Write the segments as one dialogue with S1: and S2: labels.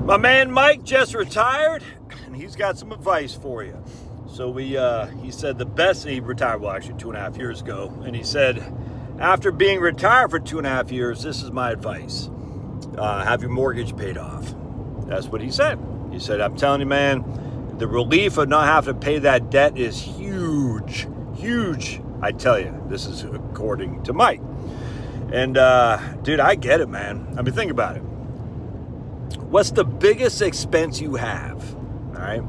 S1: My man Mike just retired, and he's got some advice for you. So he said the best, he retired, well, actually 2.5 years ago, and he said, after being retired for 2.5 years, this is my advice. Have your mortgage paid off. That's what he said. He said, I'm telling you, man, the relief of not having to pay that debt is huge, huge. I tell you, this is according to Mike. And dude, I get it, man. I mean, think about it. What's the biggest expense you have? All right.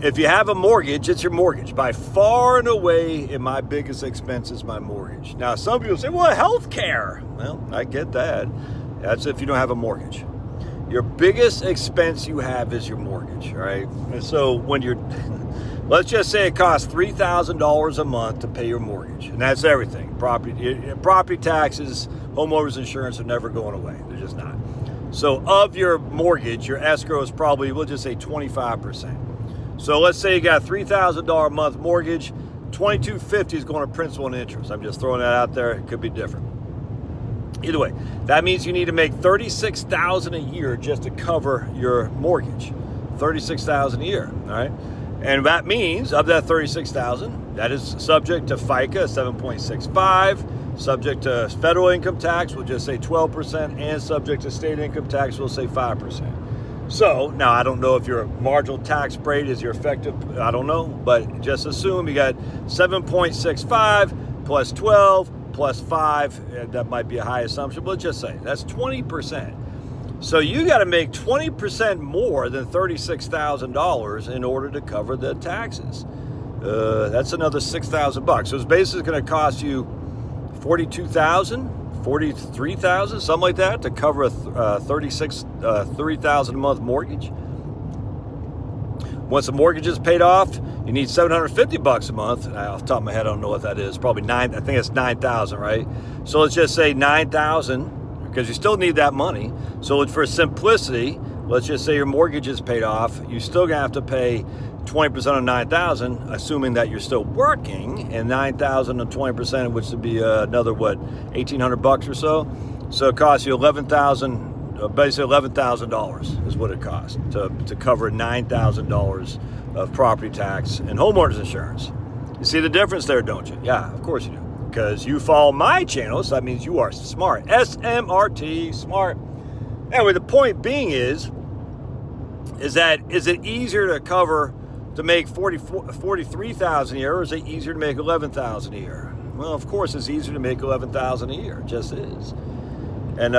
S1: If you have a mortgage, it's your mortgage. By far and away, my biggest expense is my mortgage. Now, some people say, well, health care. Well, I get that. That's if you don't have a mortgage. Your biggest expense you have is your mortgage, right? And so when you're, let's just say it costs $3,000 a month to pay your mortgage. And that's everything. Property taxes, homeowners insurance are never going away. They're just not. So of your mortgage, your escrow is probably, we'll just say 25%. So let's say you got $3,000 a month mortgage, $2,250 is going to principal and interest. I'm just throwing that out there. It could be different. Either way, that means you need to make $36,000 a year just to cover your mortgage. $36,000 a year, all right? And that means of that $36,000, that is subject to FICA 7.65. Subject to federal income tax, we'll just say 12%, and subject to state income tax, we'll say 5%. So, now I don't know if your marginal tax rate is your effective, I don't know, but just assume you got 7.65 plus 12 plus 5, that might be a high assumption, but let's just say that's 20%. So you got to make 20% more than $36,000 in order to cover the taxes. That's another $6,000. So it's basically going to cost you $42,000, $43,000, something like that, to cover a $30,000 a month mortgage. Once the mortgage is paid off, you need $750 a month. Off the top of my head, I don't know what that is. Probably I think it's $9,000, right? So let's just say $9,000, because you still need that money. So for simplicity, let's just say your mortgage is paid off. You still gonna have to pay 20% of $9,000, assuming that you're still working, and $9,000 and 20%, which would be another $1,800 or so. So it costs you basically $11,000 is what it costs to cover $9,000 of property tax and homeowners insurance. You see the difference there, don't you? Yeah, of course you do, because you follow my channel, so that means you are smart. SMRT, smart. Anyway, the point being is it easier to make $43,000 a year, or is it easier to make $11,000 a year? Well, of course, it's easier to make $11,000 a year. It just is. And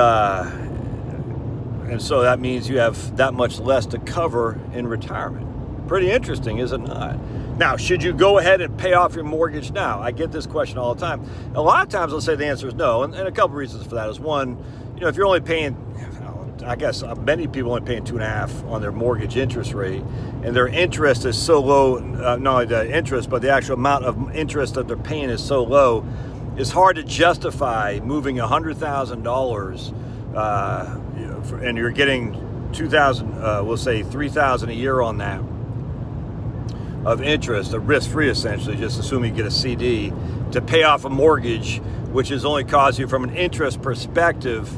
S1: so that means you have that much less to cover in retirement. Pretty interesting, is it not? Now, should you go ahead and pay off your mortgage now? I get this question all the time. A lot of times I'll say the answer is no, and a couple reasons for that is, one, if you're only paying, I guess many people only paying 2.5 on their mortgage interest rate, and their interest is so low, not only the interest, but the actual amount of interest that they're paying is so low, it's hard to justify moving $100,000, and you're getting $2,000, we'll say $3,000 a year on that of interest, a risk-free essentially, just assuming you get a CD, to pay off a mortgage, which is only cost you from an interest perspective,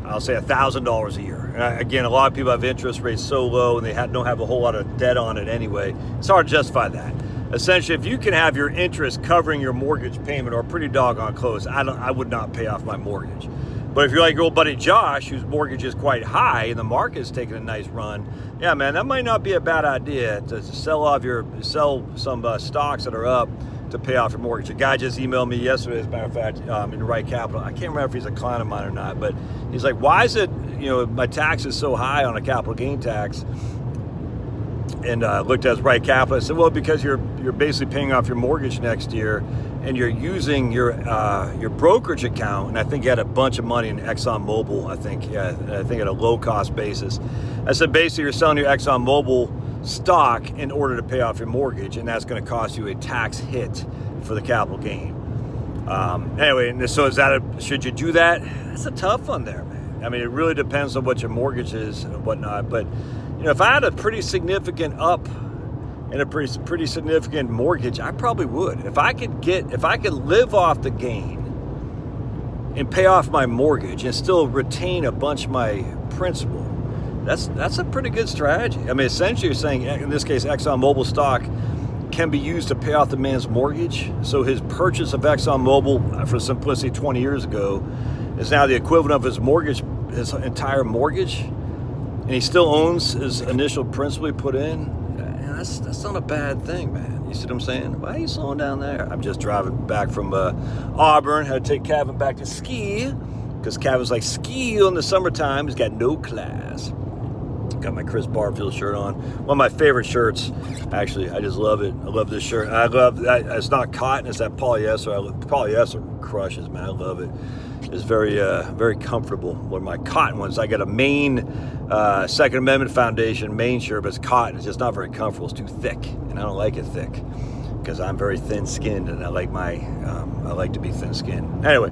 S1: I'll say $1,000 a year. And again, a lot of people have interest rates so low and they don't have a whole lot of debt on it anyway. It's hard to justify that. Essentially, if you can have your interest covering your mortgage payment, or pretty doggone close, I would not pay off my mortgage. But if you're like your old buddy Josh, whose mortgage is quite high and the market's taking a nice run, yeah, man, that might not be a bad idea to sell some stocks that are up to pay off your mortgage. A guy just emailed me yesterday, as a matter of fact, in Right Capital. I can't remember if he's a client of mine or not, but he's like, why is it, my tax is so high on a capital gain tax? And looked at his Right Capital. I said, well, because you're basically paying off your mortgage next year, and you're using your brokerage account, and I think you had a bunch of money in ExxonMobil, I think at a low-cost basis. I said, basically, you're selling your ExxonMobil stock in order to pay off your mortgage, and that's going to cost you a tax hit for the capital gain. Anyway, and so should you do that? That's a tough one there, man. I mean, it really depends on what your mortgage is and whatnot, but if I had a pretty significant up and a pretty significant mortgage, I probably would. If I could live off the gain and pay off my mortgage and still retain a bunch of my principal, That's a pretty good strategy. I mean, essentially you're saying, in this case, ExxonMobil stock can be used to pay off the man's mortgage. So his purchase of ExxonMobil, for simplicity, 20 years ago, is now the equivalent of his mortgage, his entire mortgage, and he still owns his initial principal he put in. And that's not a bad thing, man. You see what I'm saying? Why are you slowing down there? I'm just driving back from Auburn. Had to take Kevin back to ski, because Kevin's like, ski in the summertime. He's got no class. Got my Chris Barfield shirt on. One of my favorite shirts, actually. I just love it. I love this shirt. I love that. It's not cotton. It's that polyester. Polyester crushes, man. I love it. It's very, very comfortable. One of my cotton ones. I got a Maine Second Amendment Foundation Maine shirt, but it's cotton. It's just not very comfortable. It's too thick, and I don't like it thick because I'm very thin-skinned, and I like to be thin-skinned. Anyway.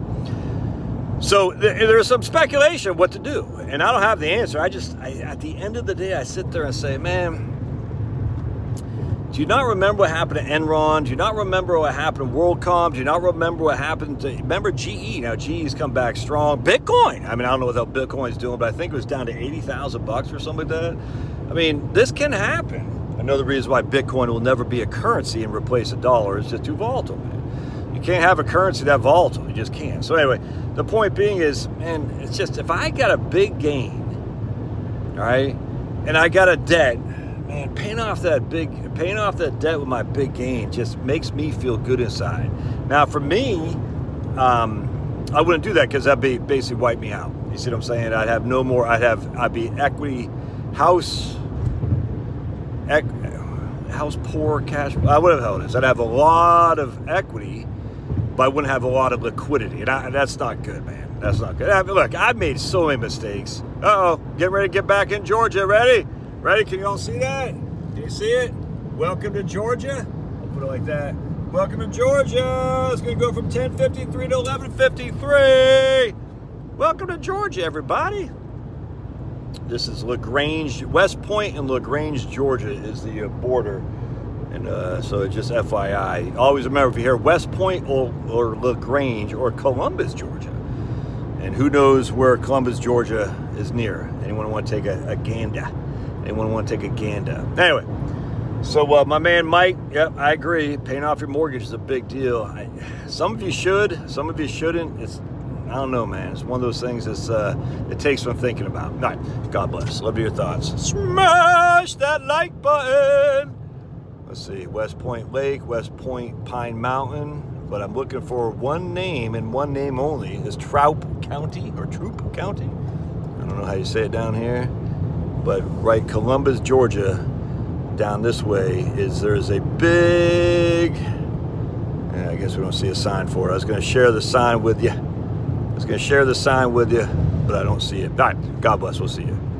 S1: So there's some speculation what to do, and I don't have the answer. At the end of the day, I sit there and say, man, do you not remember what happened to Enron? Do you not remember what happened to WorldCom? Do you not remember what happened to, remember GE? Now, GE's come back strong. Bitcoin, I mean, I don't know what the Bitcoin's doing, but I think it was down to $80,000 or something like that. I mean, this can happen. Another reason why Bitcoin will never be a currency and replace a dollar is just too volatile, man. You can't have a currency that volatile. You just can't. So anyway, the point being is, man, it's just, if I got a big gain, all right, and I got a debt, man, paying off that debt with my big gain just makes me feel good inside. Now, for me, I wouldn't do that because that'd be basically wipe me out. You see what I'm saying? I'd have no more. I'd be equity, house poor, cash. Whatever the hell it is. I'd have a lot of equity, but I wouldn't have a lot of liquidity, and that's not good, man. That's not good. I mean, look, I've made so many mistakes. Uh-oh, getting ready to get back in Georgia. Ready? Ready? Can you all see that? Can you see it? Welcome to Georgia. I'll put it like that. Welcome to Georgia. It's going to go from 10:53 to 11:53. Welcome to Georgia, everybody. This is LaGrange, West Point and LaGrange, Georgia is the border. And so just FYI, always remember, if you hear West Point or LaGrange or Columbus, Georgia, and who knows where Columbus, Georgia is near. Anyone want to take a gander? Anyone want to take a gander? Anyway, so my man Mike, yep, I agree. Paying off your mortgage is a big deal. Some of you should, some of you shouldn't. I don't know, man. It's one of those things it takes some thinking about. All right, God bless. Love your thoughts. Smash that like button. Let's see, West Point Lake, West Point Pine Mountain, but I'm looking for one name and one name only. Is Troup County or Troup County? I don't know how you say it down here, but right, Columbus, Georgia, down this way there's a big, I guess we don't see a sign for it. I was going to share the sign with you. But I don't see it. All right, God bless. We'll see you.